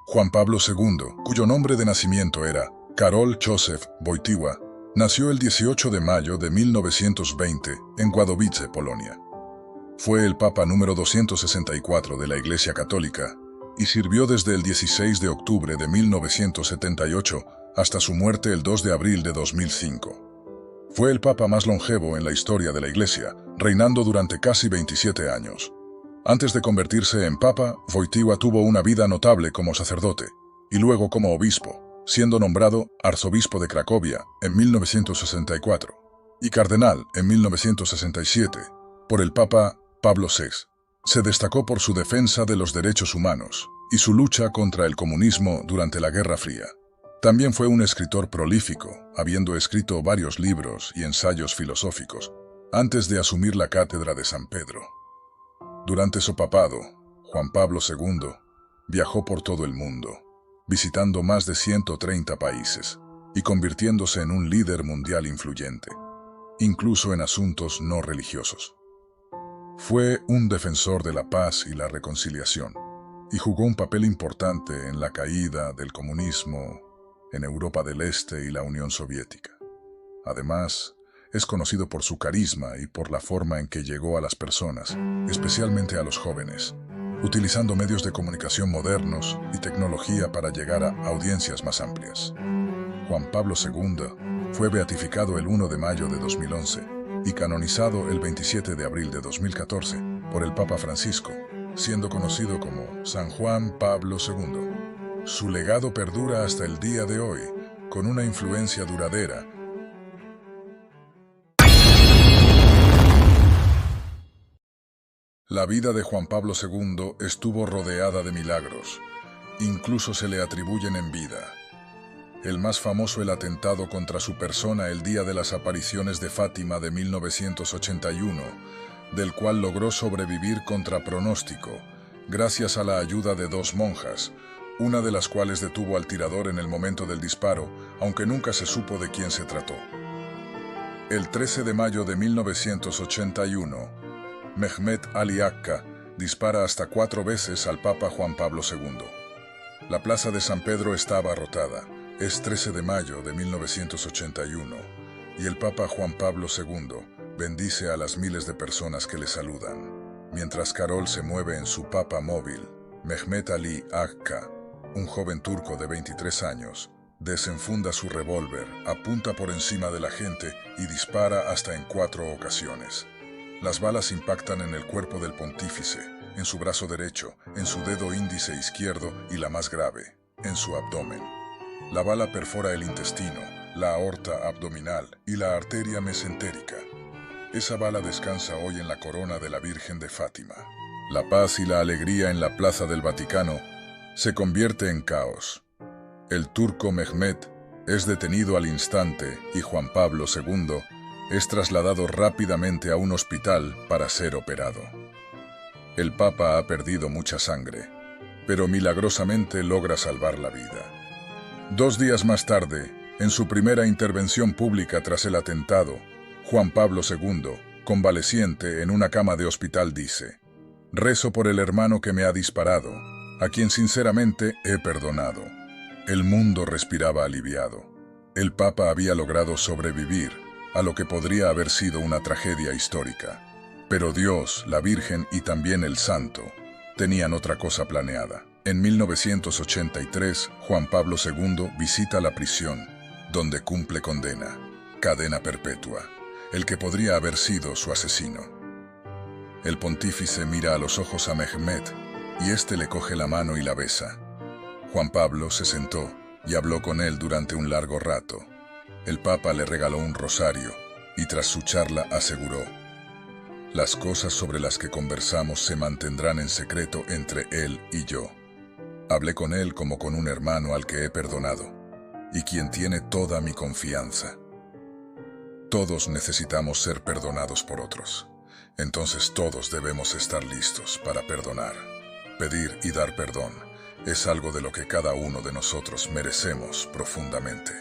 Juan Pablo II, cuyo nombre de nacimiento era Karol Józef Wojtyła, nació el 18 de mayo de 1920 en Wadowice, Polonia. Fue el Papa número 264 de la Iglesia Católica y sirvió desde el 16 de octubre de 1978 hasta su muerte el 2 de abril de 2005. Fue el Papa más longevo en la historia de la Iglesia, reinando durante casi 27 años. Antes de convertirse en Papa, Wojtyła tuvo una vida notable como sacerdote y luego como obispo, siendo nombrado arzobispo de Cracovia en 1964 y cardenal en 1967 por el Papa Pablo VI. Se destacó por su defensa de los derechos humanos y su lucha contra el comunismo durante la Guerra Fría. También fue un escritor prolífico, habiendo escrito varios libros y ensayos filosóficos antes de asumir la cátedra de San Pedro. Durante su papado, Juan Pablo II viajó por todo el mundo, visitando más de 130 países y convirtiéndose en un líder mundial influyente, incluso en asuntos no religiosos. Fue un defensor de la paz y la reconciliación y jugó un papel importante en la caída del comunismo en Europa del Este y la Unión Soviética. Además, es conocido por su carisma y por la forma en que llegó a las personas, especialmente a los jóvenes, utilizando medios de comunicación modernos y tecnología para llegar a audiencias más amplias. Juan Pablo II fue beatificado el 1 de mayo de 2011 y canonizado el 27 de abril de 2014 por el Papa Francisco, siendo conocido como San Juan Pablo II. Su legado perdura hasta el día de hoy, con una influencia duradera. La vida de Juan Pablo II estuvo rodeada de milagros, incluso se le atribuyen en vida. El más famoso, el atentado contra su persona el día de las apariciones de Fátima de 1981, del cual logró sobrevivir contra pronóstico, gracias a la ayuda de dos monjas, una de las cuales detuvo al tirador en el momento del disparo, aunque nunca se supo de quién se trató. El 13 de mayo de 1981, Mehmet Ali Akka dispara hasta 4 veces al Papa Juan Pablo II. La plaza de San Pedro está abarrotada. Es 13 de mayo de 1981 y el Papa Juan Pablo II bendice a las miles de personas que le saludan. Mientras Karol se mueve en su Papa móvil, Mehmet Ali Akka, un joven turco de 23 años, desenfunda su revólver, apunta por encima de la gente y dispara hasta en 4 ocasiones. Las balas impactan en el cuerpo del pontífice, en su brazo derecho, en su dedo índice izquierdo y, la más grave, en su abdomen. La bala perfora el intestino, la aorta abdominal y la arteria mesentérica. Esa bala descansa hoy en la corona de la Virgen de Fátima. La paz y la alegría en la Plaza del Vaticano se convierte en caos. El turco Mehmet es detenido al instante y Juan Pablo II es trasladado rápidamente a un hospital para ser operado. El Papa ha perdido mucha sangre, pero milagrosamente logra salvar la vida. 2 días más tarde, en su primera intervención pública tras el atentado, Juan Pablo II, convaleciente en una cama de hospital, dice: «Rezo por el hermano que me ha disparado, a quien sinceramente he perdonado». El mundo respiraba aliviado. El Papa había logrado sobrevivir a lo que podría haber sido una tragedia histórica. Pero Dios, la Virgen y también el Santo tenían otra cosa planeada. En 1983, Juan Pablo II visita la prisión, donde cumple condena, cadena perpetua, el que podría haber sido su asesino. El pontífice mira a los ojos a Mehmet y éste le coge la mano y la besa. Juan Pablo se sentó y habló con él durante un largo rato. El Papa le regaló un rosario y tras su charla aseguró: «Las cosas sobre las que conversamos se mantendrán en secreto entre él y yo. Hablé con él como con un hermano al que he perdonado y quien tiene toda mi confianza». Todos necesitamos ser perdonados por otros. Entonces todos debemos estar listos para perdonar. Pedir y dar perdón es algo de lo que cada uno de nosotros merecemos profundamente.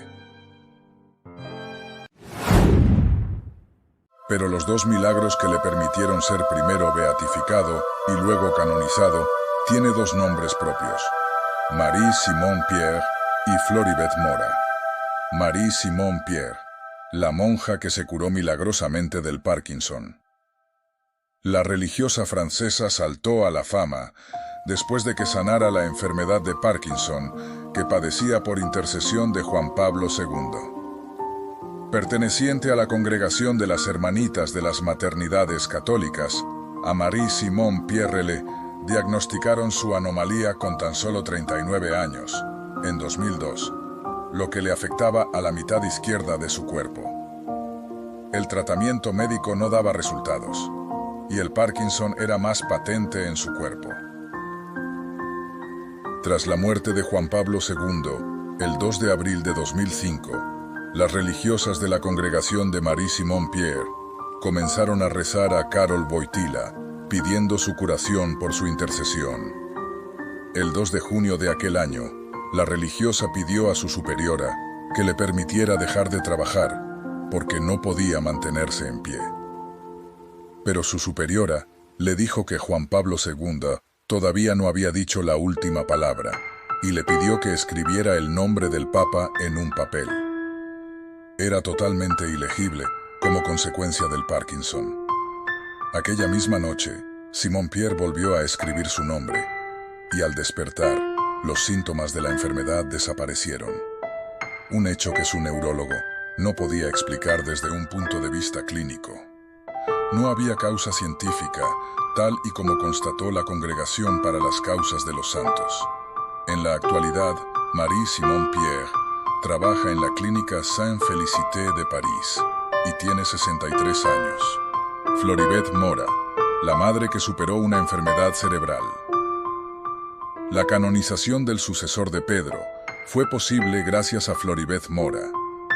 Pero los 2 milagros que le permitieron ser primero beatificado y luego canonizado tiene 2 nombres propios. Marie-Simone Pierre y Floribeth Mora. Marie-Simone Pierre, la monja que se curó milagrosamente del Parkinson. La religiosa francesa saltó a la fama después de que sanara la enfermedad de Parkinson que padecía por intercesión de Juan Pablo II. Perteneciente a la congregación de las Hermanitas de las Maternidades Católicas, a Marie-Simone Pierre le diagnosticaron su anomalía con tan solo 39 años, en 2002, lo que le afectaba a la mitad izquierda de su cuerpo. El tratamiento médico no daba resultados, y el Parkinson era más patente en su cuerpo. Tras la muerte de Juan Pablo II, el 2 de abril de 2005, las religiosas de la congregación de Marie-Simone Pierre comenzaron a rezar a Karol Wojtyła, pidiendo su curación por su intercesión. El 2 de junio de aquel año, la religiosa pidió a su superiora que le permitiera dejar de trabajar, porque no podía mantenerse en pie. Pero su superiora le dijo que Juan Pablo II todavía no había dicho la última palabra, y le pidió que escribiera el nombre del Papa en un papel. Era totalmente ilegible como consecuencia del Parkinson. Aquella misma noche, Simone Pierre volvió a escribir su nombre, y al despertar, los síntomas de la enfermedad desaparecieron. Un hecho que su neurólogo no podía explicar desde un punto de vista clínico. No había causa científica, tal y como constató la Congregación para las Causas de los Santos. En la actualidad, Marie-Simone Pierre trabaja en la clínica Sainte-Félicité de París y tiene 63 años. Floribeth Mora, la madre que superó una enfermedad cerebral. La canonización del sucesor de Pedro fue posible gracias a Floribeth Mora,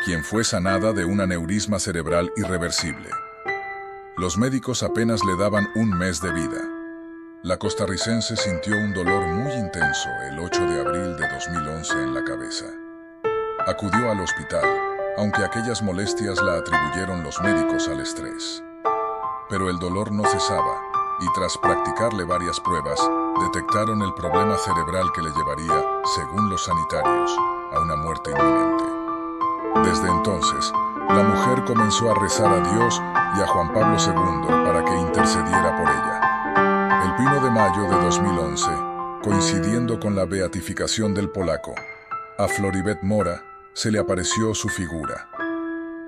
quien fue sanada de un aneurisma cerebral irreversible. Los médicos apenas le daban un mes de vida. La costarricense sintió un dolor muy intenso el 8 de abril de 2011 en la cabeza. Acudió al hospital, aunque aquellas molestias la atribuyeron los médicos al estrés. Pero el dolor no cesaba, y tras practicarle varias pruebas, detectaron el problema cerebral que le llevaría, según los sanitarios, a una muerte inminente. Desde entonces, la mujer comenzó a rezar a Dios y a Juan Pablo II para que intercediera por ella. El 1 de mayo de 2011, coincidiendo con la beatificación del polaco, a Floribeth Mora se le apareció su figura.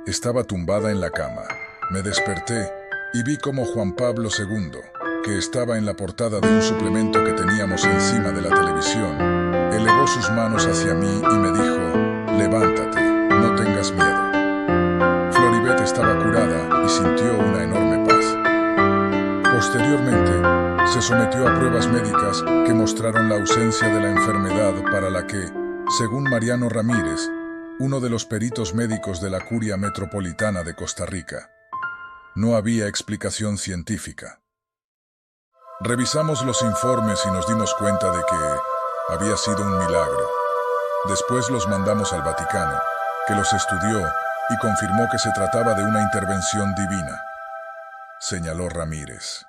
Estaba tumbada en la cama. Me desperté y vi como Juan Pablo II, que estaba en la portada de un suplemento que teníamos encima de la televisión, elevó sus manos hacia mí y me dijo: «Levántate, no tengas miedo». Floribeth estaba curada y sintió una enorme paz. Posteriormente, se sometió a pruebas médicas que mostraron la ausencia de la enfermedad para la que, según Mariano Ramírez, uno de los peritos médicos de la Curia Metropolitana de Costa Rica, no había explicación científica. Revisamos los informes y nos dimos cuenta de que había sido un milagro. Después los mandamos al Vaticano, que los estudió y confirmó que se trataba de una intervención divina, señaló Ramírez.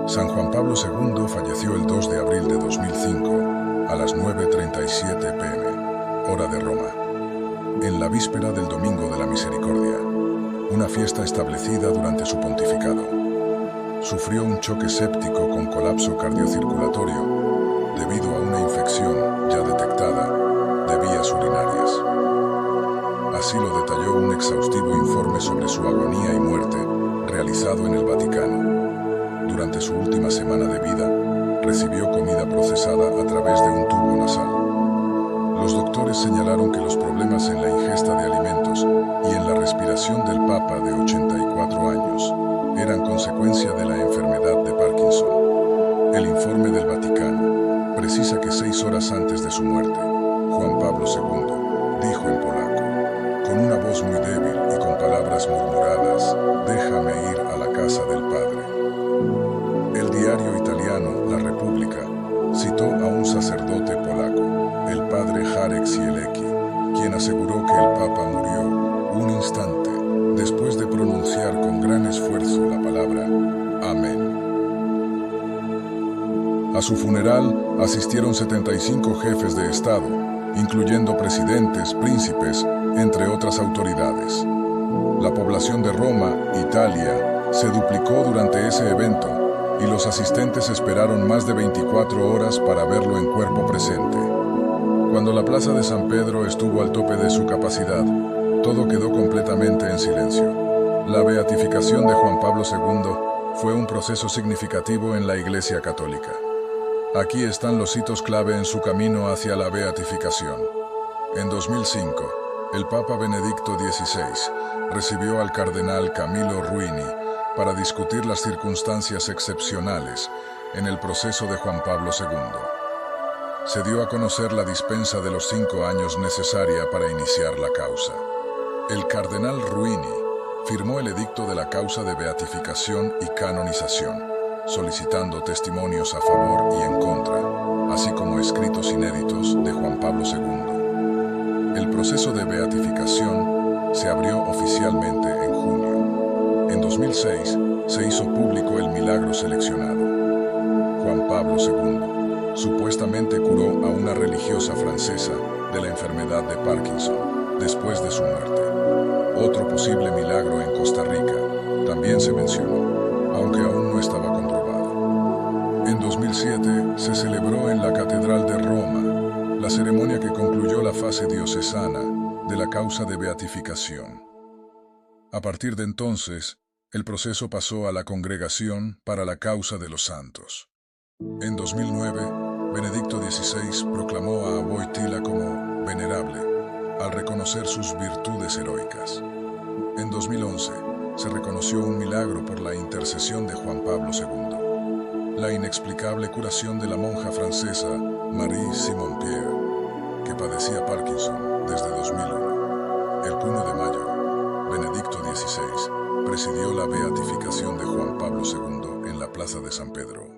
San Juan Pablo II falleció el 2 de abril de 2005 a las 9:37 p.m., hora de Roma, en la víspera del Domingo de la Misericordia, una fiesta establecida durante su pontificado. Sufrió un choque séptico con colapso cardiocirculatorio debido a una infección ya detectada de vías urinarias. Así lo detalló un exhaustivo informe sobre su agonía y muerte realizado en el Vaticano. Durante su última semana de vida, recibió comida procesada a través de un tubo nasal. Los doctores señalaron que los problemas en la ingesta de alimentos y en la respiración del Papa de 84 años eran consecuencia de la enfermedad de Parkinson. El informe del Vaticano precisa que 6 horas antes de su muerte, Juan Pablo II dijo en polaco, con una voz muy débil y con palabras murmuradas: «Déjame ir a la casa del Padre». El diario italiano La Repubblica citó a un sacerdote polaco, el padre Jarek Zielecki, quien aseguró que el Papa murió un instante después de pronunciar con gran esfuerzo la palabra «Amén». A su funeral asistieron 75 jefes de Estado, incluyendo presidentes, príncipes, entre otras autoridades. La población de Roma, Italia, se duplicó durante ese evento y los asistentes esperaron más de 24 horas para verlo en cuerpo presente. Cuando la plaza de San Pedro estuvo al tope de su capacidad, todo quedó completamente en silencio. La beatificación de Juan Pablo II fue un proceso significativo en la Iglesia Católica. Aquí están los hitos clave en su camino hacia la beatificación. En 2005, el Papa Benedicto XVI recibió al cardenal Camillo Ruini para discutir las circunstancias excepcionales en el proceso de Juan Pablo II. Se dio a conocer la dispensa de los 5 años necesaria para iniciar la causa. El cardenal Ruini firmó el edicto de la causa de beatificación y canonización, solicitando testimonios a favor y en contra, así como escritos inéditos de Juan Pablo II. El proceso de beatificación se abrió oficialmente en junio. En 2006 se hizo público el milagro seleccionado. Juan Pablo II supuestamente curó a una religiosa francesa de la enfermedad de Parkinson después de su muerte. Otro posible milagro en Costa Rica también se mencionó, aunque aún no estaba comprobado. En 2007 se celebró en la Catedral de Roma la ceremonia que concluyó la fase diocesana de la causa de beatificación. A partir de entonces, el proceso pasó a la Congregación para la Causa de los Santos. En 2009, Benedicto XVI proclamó a Wojtyła como venerable al reconocer sus virtudes heroicas. En 2011, se reconoció un milagro por la intercesión de Juan Pablo II, la inexplicable curación de la monja francesa Marie Simon-Pierre, que padecía Parkinson desde 2001. El 1 de mayo, Benedicto XVI presidió la beatificación de Juan Pablo II en la Plaza de San Pedro.